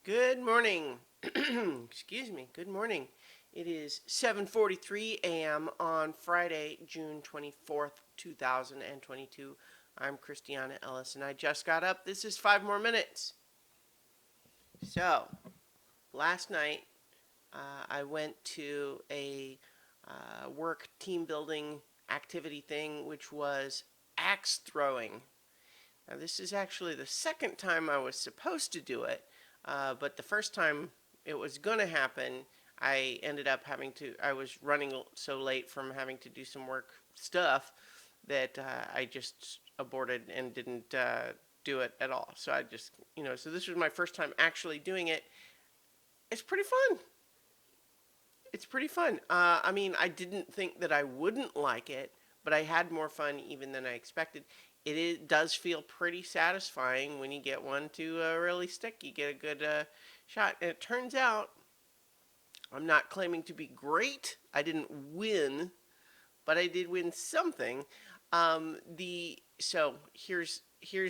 Good morning. Excuse me. Good morning. It is 7:43 a.m. on Friday, June 24th, 2022. I'm Christiana Ellis and I just got up. This is 5 more minutes. So, last night I went to a work team building activity thing which was axe throwing. Now, this is actually the second time I was supposed to do it, but the first time it was going to happen, I ended up I was running so late from having to do some work stuff that I just aborted and didn't do it at all. So so this was my first time actually doing it. It's pretty fun. It's pretty fun. I mean, I didn't think that I wouldn't like it, but I had more fun even than I expected. Does feel pretty satisfying when you get one to really stick. You get a good shot. And it turns out, I'm not claiming to be great. I didn't win, but I did win something. So here's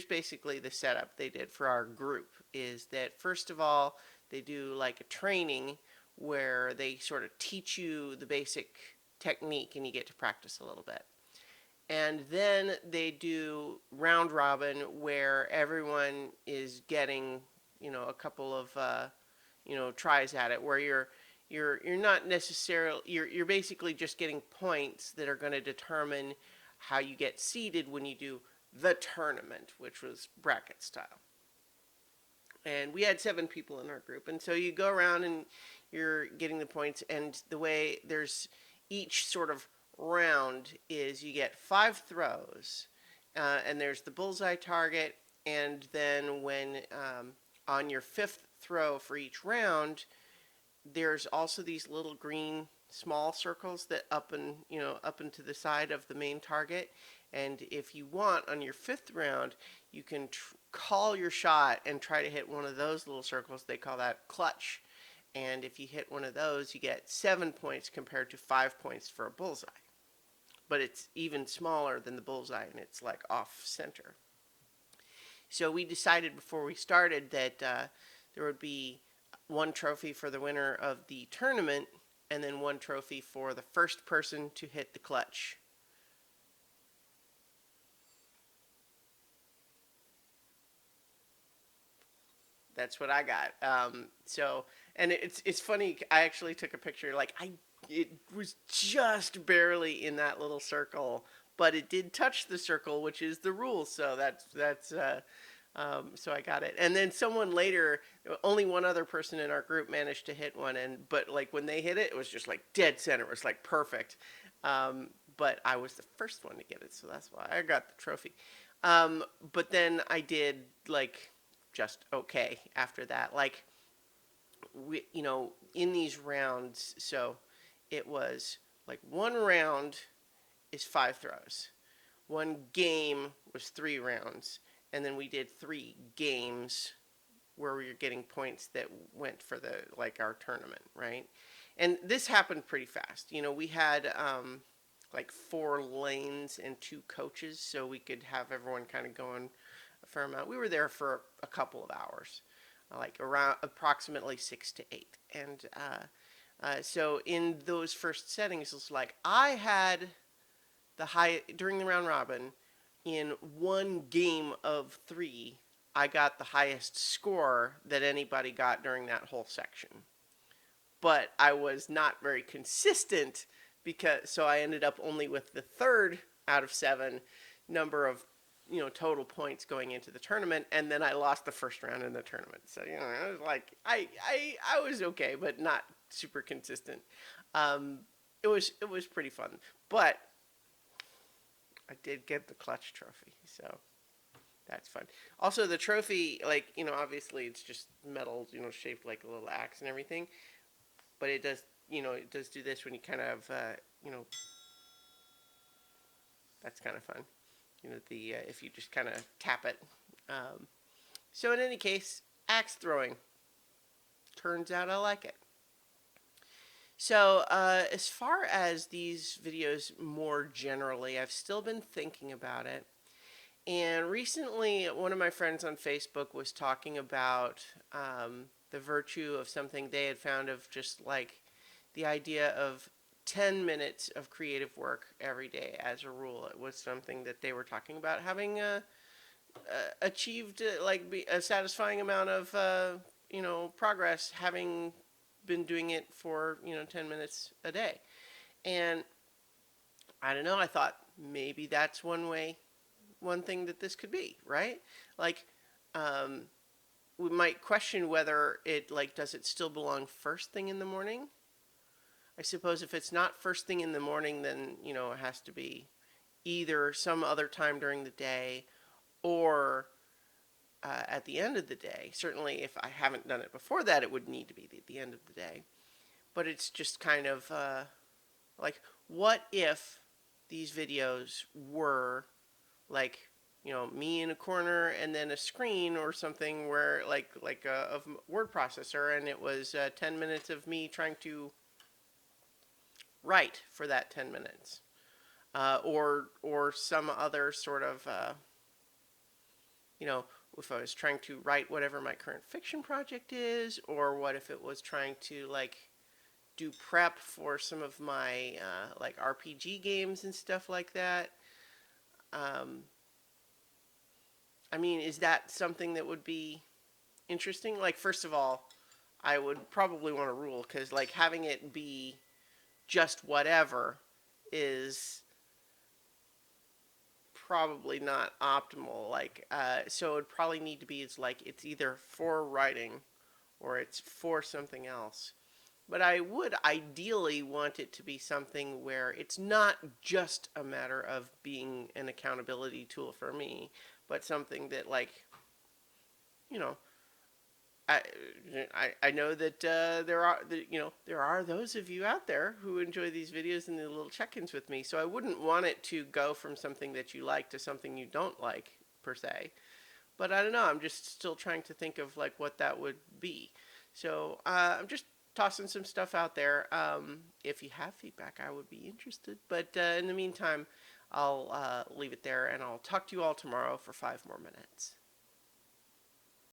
basically the setup they did for our group is that first of all they do like a training where they sort of teach you the basic technique and you get to practice a little bit. And then they do round robin where everyone is getting, a couple of, tries at it where you're not necessarily, you're basically just getting points that are going to determine how you get seeded when you do the tournament, which was bracket style. And we had 7 people in our group. And so you go around and you're getting the points. And the way there's each sort of round is you get 5 throws. And there's the bullseye target. And then when on your 5th throw for each round, there's also these little green small circles that up and to the side of the main target. And if you want, on your 5th round, you can call your shot and try to hit one of those little circles. They call that clutch. And if you hit one of those, you get 7 points compared to 5 points for a bullseye. But it's even smaller than the bullseye, and it's like off center. So we decided before we started that there would be one trophy for the winner of the tournament, and then one trophy for the first person to hit the clutch. That's what I got. And it's funny. I actually took a picture. It was just barely in that little circle, but it did touch the circle, which is the rule. So so I got it. And then someone later, only one other person in our group managed to hit one, but like when they hit it, it was just like dead center. It was like perfect. But I was the first one to get it, so that's why I got the trophy. But then I did like just okay after that. Like in these rounds, so it was like one round is 5 throws. One game was 3 rounds. And then we did 3 games where we were getting points that went for our tournament, right? And this happened pretty fast. We had like 4 lanes and 2 coaches, so we could have everyone kind of going a fair amount. We were there for a couple of hours, like around approximately 6 to 8. And so in those first settings, it's like I had during the round robin, in one game of 3, I got the highest score that anybody got during that whole section. But I was not very consistent so I ended up only with the 3rd out of 7 number of total points going into the tournament, and then I lost the first round in the tournament. So I was like I was okay, but not super consistent. It was pretty fun, but I did get the clutch trophy, so that's fun. Also, the trophy, obviously it's just metal, shaped like a little axe and everything, but it does do this when you kind of, that's kind of fun. If you just kind of tap it. So in any case, axe throwing. Turns out I like it. So as far as these videos more generally, I've still been thinking about it. And recently, one of my friends on Facebook was talking about the virtue of something they had found of just like the idea of 10 minutes of creative work every day as a rule. It was something that they were talking about having achieved a satisfying amount of progress, having been doing it for 10 minutes a day. And I don't know, I thought maybe that's one thing that this could be, right? Like, um, we might question whether it does it still belong first thing in the morning? I suppose if it's not first thing in the morning, then it has to be either some other time during the day or at the end of the day. Certainly, if I haven't done it before that, it would need to be at the end of the day. But it's just kind of like, what if these videos were like, me in a corner and then a screen or something where like a word processor, and it was 10 minutes of me trying to write for that 10 minutes, or some other sort of you know if I was trying to write whatever my current fiction project is, or what if it was trying to do prep for some of my RPG games and stuff like that. Um, I mean, is that something that would be interesting? Like, first of all, I would probably want a rule, because having it be just whatever is probably not optimal. So it would probably need to be it's either for writing or it's for something else. But I would ideally want it to be something where it's not just a matter of being an accountability tool for me, but something that you know, I, I know that there are those of you out there who enjoy these videos and the little check-ins with me. So I wouldn't want it to go from something that you like to something you don't like per se. But I don't know. I'm just still trying to think of what that would be. So I'm just tossing some stuff out there. If you have feedback, I would be interested. But in the meantime, I'll leave it there, and I'll talk to you all tomorrow for 5 more minutes.